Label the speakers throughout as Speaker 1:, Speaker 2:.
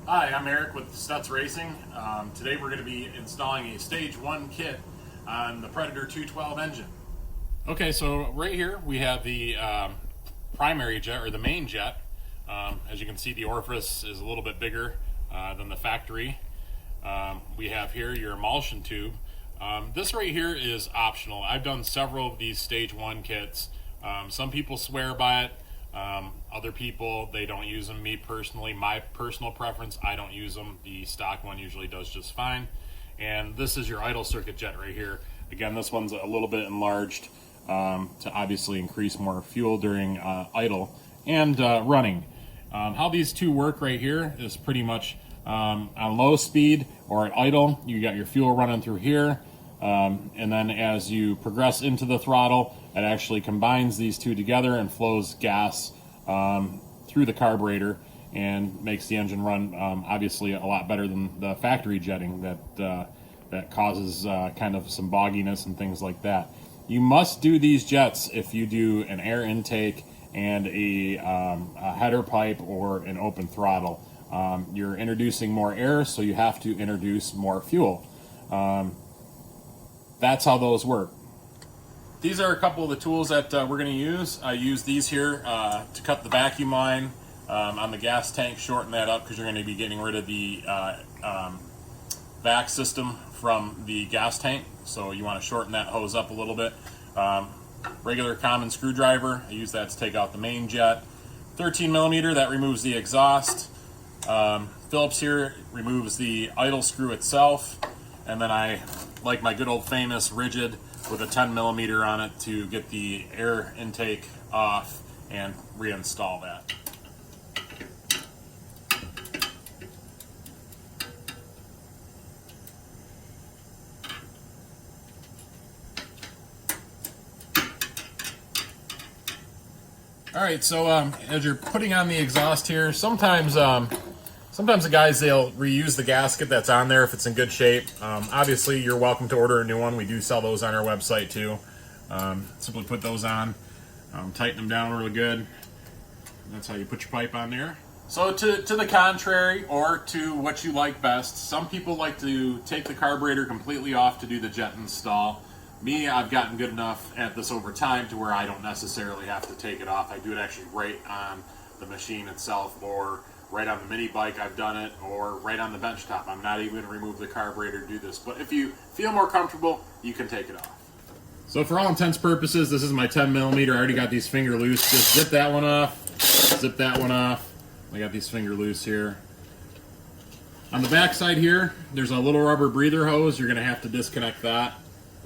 Speaker 1: Hi, I'm Eric with Studz Racing. Today we're going to be installing a Stage 1 kit on the Predator 212 engine. Okay, so right here we have the primary jet, or the main jet. As you can see, the orifice is a little bit bigger than the factory. We have here your emulsion tube. This right here is optional. I've done several of these Stage 1 kits. Some people swear by it. Other people, they don't use them. Me personally, my personal preference, I don't use them. The stock one usually does just fine. And this is your idle circuit jet right here. Again, this one's a little bit enlarged to obviously increase more fuel during idle and running. How these two work right here is pretty much on low speed or at idle, you got your fuel running through here. And then as you progress into the throttle, it actually combines these two together and flows gas through the carburetor and makes the engine run obviously a lot better than the factory jetting that causes kind of some bogginess and things like that. You must do these jets if you do an air intake and a header pipe or an open throttle. You're introducing more air, so you have to introduce more fuel. That's how those work. These are a couple of the tools that we're going to use. I use these here to cut the vacuum line on the gas tank, shorten that up because you're going to be getting rid of the vac system from the gas tank. So you want to shorten that hose up a little bit. Regular common screwdriver, I use that to take out the main jet. 13 millimeter, that removes the exhaust. Phillips here removes the idle screw itself. And then I like my good old famous rigid with a 10 millimeter on it to get the air intake off and reinstall that. All right, so as you're putting on the exhaust here, sometimes the guys, they'll reuse the gasket that's on there if it's in good shape. Obviously, you're welcome to order a new one. We do sell those on our website too. Simply put those on, tighten them down really good. That's how you put your pipe on there. So to the contrary, or to what you like best, some people like to take the carburetor completely off to do the jet install. Me, I've gotten good enough at this over time to where I don't necessarily have to take it off. I do it actually right on the machine itself, or right on the mini bike I've done it, or right on the bench top. I'm not even going to remove the carburetor to do this, but if you feel more comfortable, you can take it off. So for all intents and purposes, this is my 10 millimeter. I already got these finger loose. Just zip that one off, zip that one off. I got these finger loose here. On the back side here, there's a little rubber breather hose. You're going to have to disconnect that.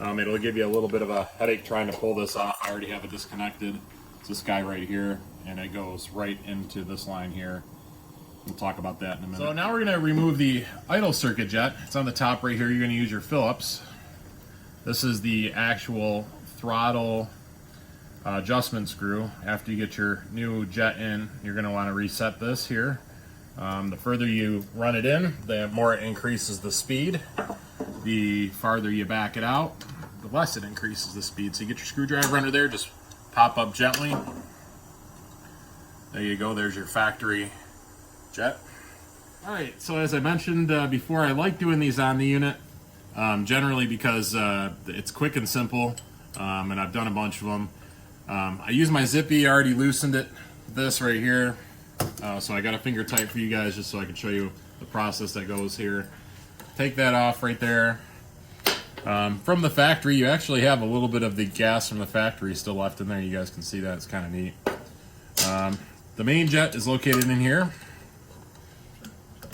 Speaker 1: It'll give you a little bit of a headache trying to pull this off. I already have it disconnected. It's this guy right here, and it goes right into this line here. We'll talk about that in a minute. So now we're going to remove the idle circuit jet. It's on the top right here. You're going to use your Phillips. This is the actual throttle adjustment screw. After you get your new jet in, you're going to want to reset this here. The further you run it in, the more it increases the speed. The farther you back it out, the less it increases the speed. So you get your screwdriver under there, just pop up gently. There you go, there's your factory jet. Alright, so as I mentioned before, I like doing these on the unit, generally because it's quick and simple, and I've done a bunch of them. I use my zippy, I already loosened it, this right here, so I got a finger tight for you guys just so I can show you the process that goes here. Take that off right there. From the factory, you actually have a little bit of the gas from the factory still left in there. You guys can see that, it's kind of neat. The main jet is located in here.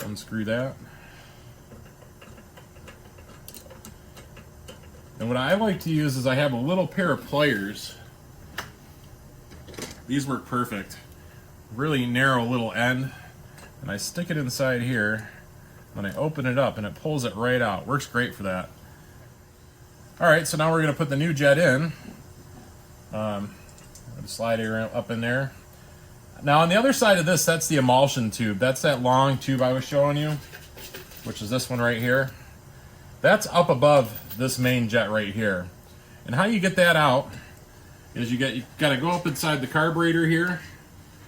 Speaker 1: Unscrew that. And what I like to use is I have a little pair of pliers. These work perfect. Really narrow little end, and I stick it inside here. When I open it up and it pulls it right out. Works great for that. Alright, so now we're going to put the new jet in. Slide it up in there. Now on the other side of this, that's the emulsion tube. That's that long tube I was showing you, which is this one right here. That's up above this main jet right here. And how you get that out is you got to go up inside the carburetor here,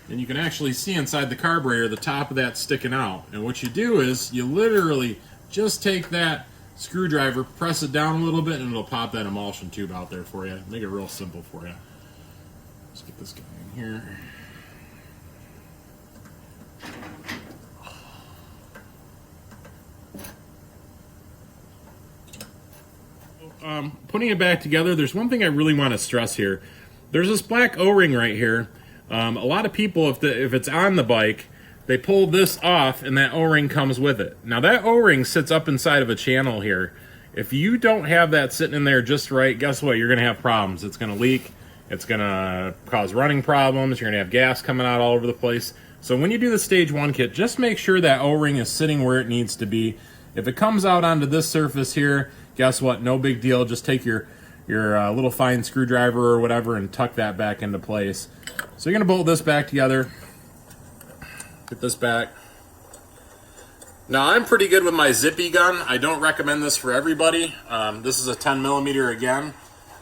Speaker 1: and you can actually see inside the carburetor the top of that sticking out. And what you do is you literally just take that screwdriver, press it down a little bit, and it'll pop that emulsion tube out there for you. Make it real simple for you. Let's get this guy in here. Putting it back together, there's one thing I really want to stress here. There's this black O-ring right here. A lot of people, if it's on the bike, they pull this off and that O-ring comes with it. Now that O-ring sits up inside of a channel here. If you don't have that sitting in there just right, guess what? You're going to have problems. It's going to leak. It's going to cause running problems. You're going to have gas coming out all over the place. So when you do the stage 1 kit, just make sure that O-ring is sitting where it needs to be. If it comes out onto this surface here, guess what? No big deal. Just take your little fine screwdriver or whatever and tuck that back into place. So you're going to bolt this back together. Get this back. Now I'm pretty good with my zippy gun. I don't recommend this for everybody. This is a 10 millimeter again.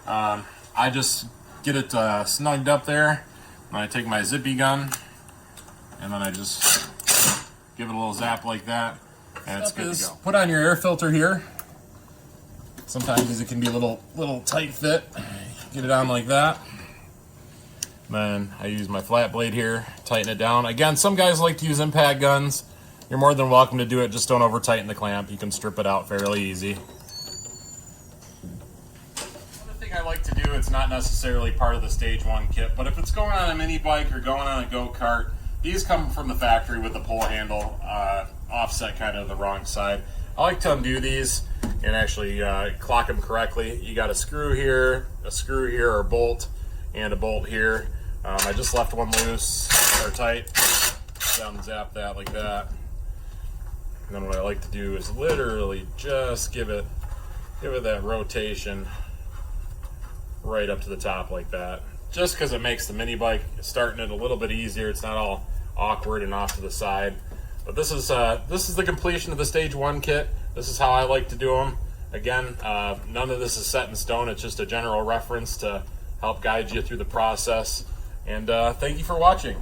Speaker 1: I just get it snugged up there. And I take my zippy gun and then I just give it a little zap like that. And it's good to go. Put on your air filter here. Sometimes it can be a little tight fit. Get it on like that. Then I use my flat blade here, tighten it down. Again, some guys like to use impact guns. You're more than welcome to do it, just don't over tighten the clamp. You can strip it out fairly easy. Another thing I like to do, it's not necessarily part of the stage 1 kit, but if it's going on a mini bike or going on a go-kart, these come from the factory with the pull handle offset kind of the wrong side. I like to undo these and actually clock them correctly. You got a screw here, or a bolt, and a bolt here. I just left one loose or tight. Down zap that like that. And then what I like to do is literally just give it that rotation right up to the top like that. Just because it makes the mini bike starting it a little bit easier. It's not all awkward and off to the side. But this is the completion of the stage 1 kit. This is how I like to do them. Again, none of this is set in stone. It's just a general reference to help guide you through the process. And thank you for watching.